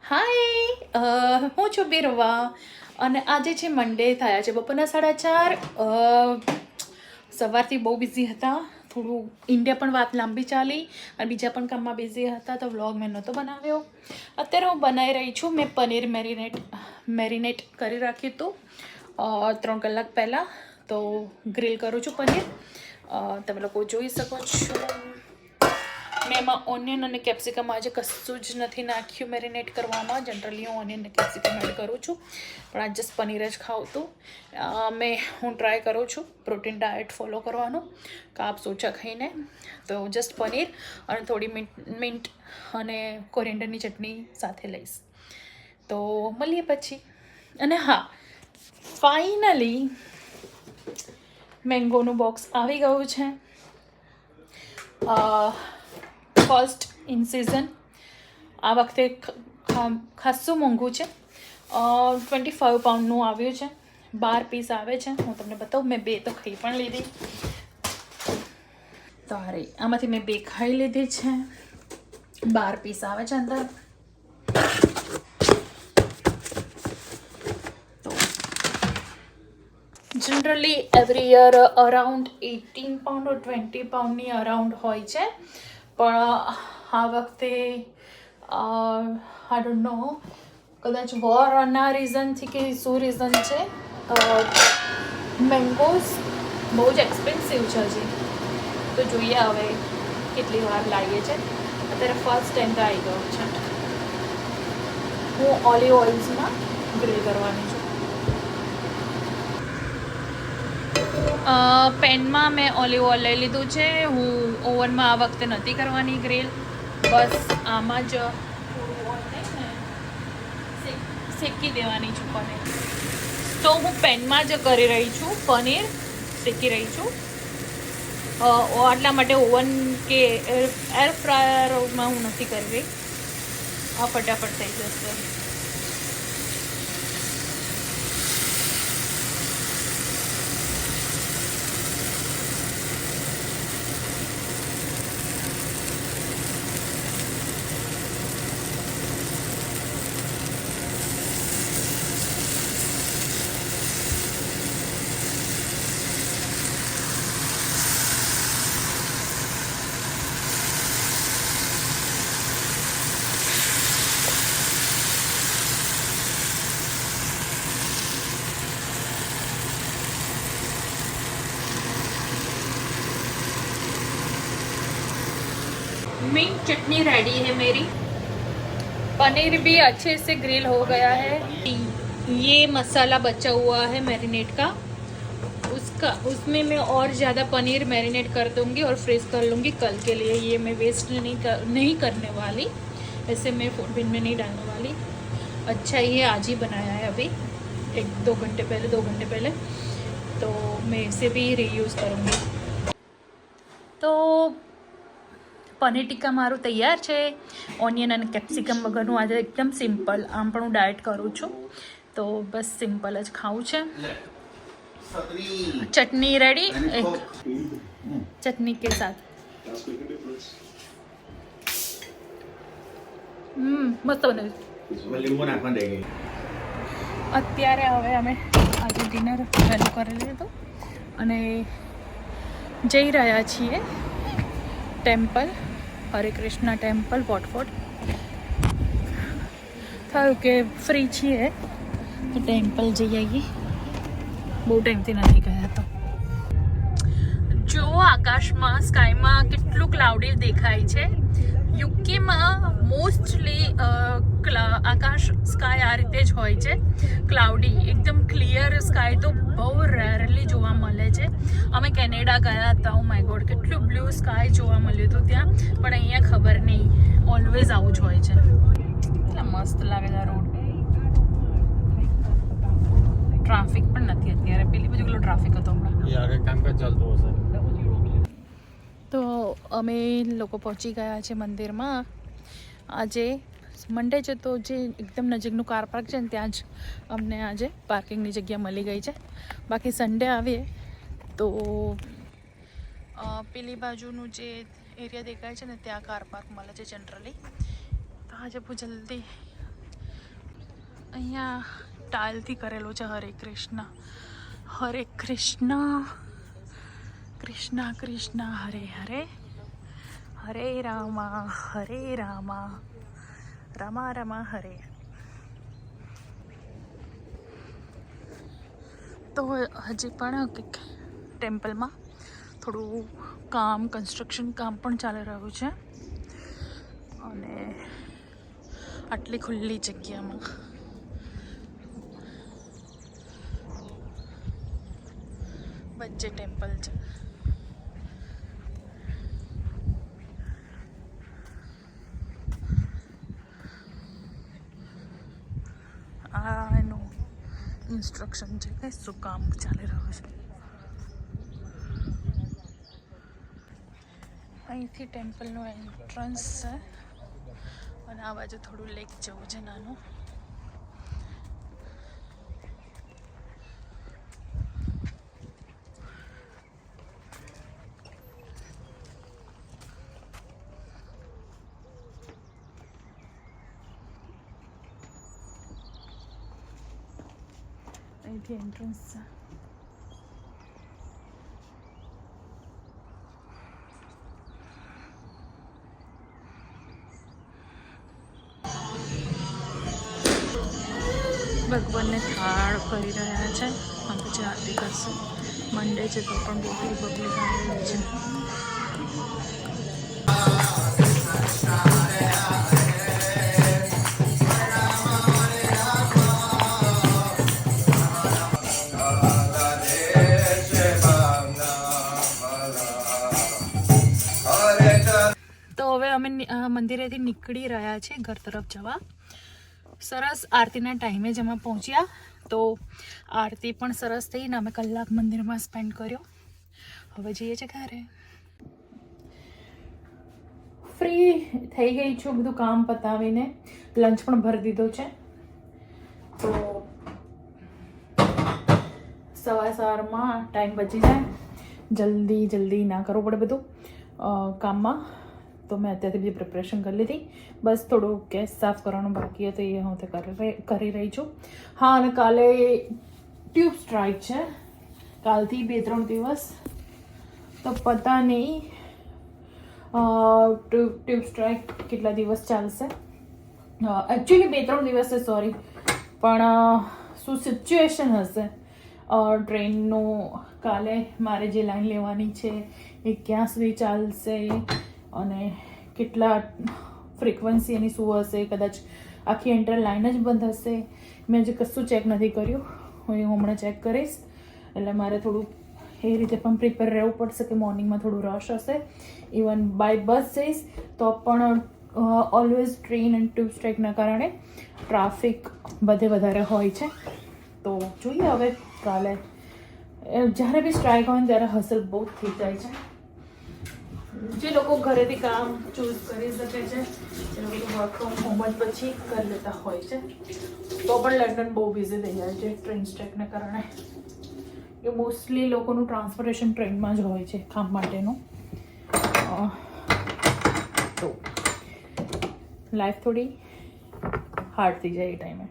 હાય, હું છું બિરવા અને આજે છે મંડે થયા છે બપોરના 4:30. સવારથી બહુ બિઝી હતા, થોડું ઇન્ડિયા પણ વાત લાંબી ચાલી અને બીજા પણ કામમાં બિઝી હતા તો વ્લોગ મેં નહોતો બનાવ્યો. અત્યારે હું બનાવી રહી છું. મેં પનીર મેરિનેટ કરી રાખ્યું હતું 3 કલાક પહેલાં. તો ગ્રીલ કરું છું પનીર. તમે લોકો જોઈ શકો છો. મેં એમાં ઓનિયન અને કેપ્સિકમ આજે કશું જ નથી નાખ્યું મેરિનેટ કરવામાં. જનરલી હું ઓનિયન અને કેપ્સિકમ એડ કરું છું, પણ આજ જસ્ટ પનીર જ ખાઉં હતું. હું ટ્રાય કરું છું પ્રોટીન ડાયટ ફોલો કરવાનું, કાર્બ્સ ઓછા ખાઈને. તો જસ્ટ પનીર અને થોડી મિન્ટ અને કોરિએન્ડરની ચટણી સાથે લઈશ. તો મળીએ પછી. અને હા, ફાઇનલી મેંગોનું બોક્સ આવી ગયું છે. First in season. આ વખતે ખાસું મોંઘું છે. 25 પાઉન્ડનું આવ્યું છે. 12 પીસ આવે છે. હું તમને બતાવું. મેં 2 તો ખાઈ પણ લીધી. તારે આમાંથી મેં 2 ખાઈ લીધી છે. 12 પીસ આવે છે અંદર. Generally every year around 18 pound or 20 પાઉન્ડની અરાઉન્ડ હોય છે, પણ આ વખતે આઈ ડોન્ટ નો, કદાચ વોરના રીઝનથી કે શું રીઝન છે, મેંગોઝ બહુ જ એક્સપેન્સિવ છે હજી. તો જોઈએ હવે કેટલી વાર લાવીએ છે. અત્યારે ફર્સ્ટ ટાઈમ તો આવી ગયો છે. હું ઓલિવ ઓઇલ્સમાં ગ્રીલ કરવાની છું. પેનમાં મેં ઓલિવ ઓઇલ લઈ લીધું છે. હું ઓવનમાં આ વખતે નથી કરવાની ગ્રીલ. બસ આમાં જ થોડું ઓઇલ લઈને શેકી દેવાની છું પનીર. તો હું પેનમાં જ કરી રહી છું, પનીર શેકી રહી છું. આટલા માટે ઓવન કે એર ફ્રાયરમાં હું નથી કરી રહી. આ ફટાફટ થઈ જશે. मिंट चटनी रेडी है मेरी. पनीर भी अच्छे से ग्रिल हो गया है. ये मसाला बचा हुआ है मैरिनेट का, उसमें मैं और ज़्यादा पनीर मैरिनेट कर दूंगी और फ्रीज कर लूँगी कल के लिए. ये मैं वेस्ट नहीं करने वाली. ऐसे मैं फूड बिन में नहीं डालने वाली. अच्छा, ये आज ही बनाया है अभी 2 घंटे पहले. तो मैं इसे भी रीयूज़ करूँगी. तो પનીર ટીક્કા મારું તૈયાર છે. ઓનિયન અને કેપ્સિકમ વગરનું આજે એકદમ સિમ્પલ. આમ પણ હું ડાયટ કરું છું, તો બસ સિમ્પલ જ ખાવું છે. ચટણી રેડી. એક ચટણી કે સાથ મસ્ત બનાવ્યું. અત્યારે હવે અમે આજે ડિનર ચાલુ કરી લીધું અને જઈ રહ્યા છીએ ટેમ્પલ, હરે કૃષ્ણ ટેમ્પલ, વોટફોર્ડ. થયું કે ફ્રી છીએ તો ટેમ્પલ જઈ આવીએ. બહુ ટાઈમથી નથી ગયા. તો જો આકાશમાં, સ્કાયમાં કેટલું ક્લાઉડી દેખાય છે. યુકેમાં મોસ્ટલી આકાશ, સ્કાય આ રીતે જ હોય છે, ક્લાઉડી. એકદમ ક્લિયર સ્કાય તો બહુ રેરલી જોવા મળે છે. અમે કેનેડા ગયા હતા. ઓ માય ગોડ, કેટલું બ્લુ સ્કાય જોવા મળ્યું હતું ત્યાં. પણ અહીંયા ખબર નહીં, ઓલવેઝ આવું જ હોય છે. કેટલા મસ્ત લાગે છે રોડ. ટ્રાફિક પણ નથી અત્યારે. પેલી બાજુ કેટલો ટ્રાફિક હતો હમણાં. કામકાજ ચાલતું હશે. તો અમે લોકો પહોંચી ગયા છે મંદિરમાં. આજે મંડે છે તો જે એકદમ નજીકનું કાર પાર્ક છે ને ત્યાં જ અમને આજે પાર્કિંગની જગ્યા મળી ગઈ છે. બાકી સન્ડે આવીએ તો પેલી બાજુનું જે એરિયા દેખાય છે ને ત્યાં કાર પાર્ક મળે છે જનરલી. તો આજે બહુ જલ્દી અહીંયા ટાઇલથી કરેલું છે હરે કૃષ્ણ કૃષ્ણ કૃષ્ણ હરે હરે હરે રામા રામા રામા હરે. તો હજી પણ ટેમ્પલમાં થોડું કન્સ્ટ્રક્શન કામ પણ ચાલી રહ્યું છે અને આટલી ખુલ્લી જગ્યામાં વચ્ચે ટેમ્પલ છે. આ એનું ઇન્સ્ટ્રક્શન છે કે શું કામ ચાલી રહ્યું છે. અહીંથી ટેમ્પલનું એન્ટ્રન્સ છે અને આ બાજુ થોડું લેક જેવું છે નાનું. અહીંથી એન્ટ્રન્સ છે. ભગવાનને થાળ કરી રહ્યા છે અને પછી આરતી કરશે. મંડે છે તો પણ બહુ પબ્લિક આવેલી છે. તો હવે અમે મંદિરેથી નીકળી રહ્યા છીએ ઘર તરફ જવા. સરસ આરતીના ટાઈમે જ અમે પહોંચ્યા તો આરતી પણ સરસ થઈ ને અમે કલાક મંદિરમાં સ્પેન્ડ કર્યો. હવે જઈએ છીએ ઘરે. ફ્રી થઈ ગઈ છું, બધું કામ પતાવીને લંચ પણ ભરી દીધો છે. તો સવારમાં ટાઈમ બચી જાય, જલ્દી ના કરવું પડે બધું કામમાં. તો મેં અત્યારથી બધી પ્રિપરેશન કરી લીધી. બસ થોડું ગેસ સાફ કરવાનું બાકી હતું, એ હું તે કરી રહી છું. હા, અને કાલે ટ્યુબ સ્ટ્રાઇક છે, કાલથી 2-3 દિવસ. તો પતા નહીં ટ્યુબ સ્ટ્રાઇક કેટલા દિવસ ચાલશે. એકચ્યુઅલી 2-3 દિવસ છે, સોરી. પણ શું સિચ્યુએશન હશે ટ્રેનનું, કાલે મારે જે લાઈન લેવાની છે એ ક્યાં સુધી ચાલશે અને કેટલા ફ્રિકવન્સી એની શું હશે. કદાચ આખી એન્ટર લાઈન જ બંધ હશે. મેં હજી કશું ચેક નથી કર્યું, હું હમણાં ચેક કરીશ. એટલે મારે થોડું એ રીતે પણ પ્રિપેર રહેવું પડશે કે મોર્નિંગમાં થોડું રશ હશે. ઇવન બાય બસ જઈશ તો પણ ઓલવેઝ ટ્રેન એન્ડ ટ્યુબ સ્ટ્રાઇકના કારણે ટ્રાફિક બધે વધારે હોય છે. તો જોઈએ હવે કાલે. જ્યારે બી સ્ટ્રાઇક હોય ને ત્યારે હસલ બહુ થઈ જાય છે. જે લોકો ઘરેથી કામ ચૂઝ કરી શકે છે એ લોકો વર્ક ફ્રોમ હોમ જ પછી કરી લેતા હોય છે. તો પણ લંડન બહુ બિઝી થઈ જાય છે ટ્રેન સ્ટ્રાઇકને કારણે. એ મોસ્ટલી લોકોનું ટ્રાન્સપોર્ટેશન ટ્રેનમાં જ હોય છે કામ માટેનું. તો લાઈફ થોડી હાર્ડ થઈ જાય એ ટાઈમે.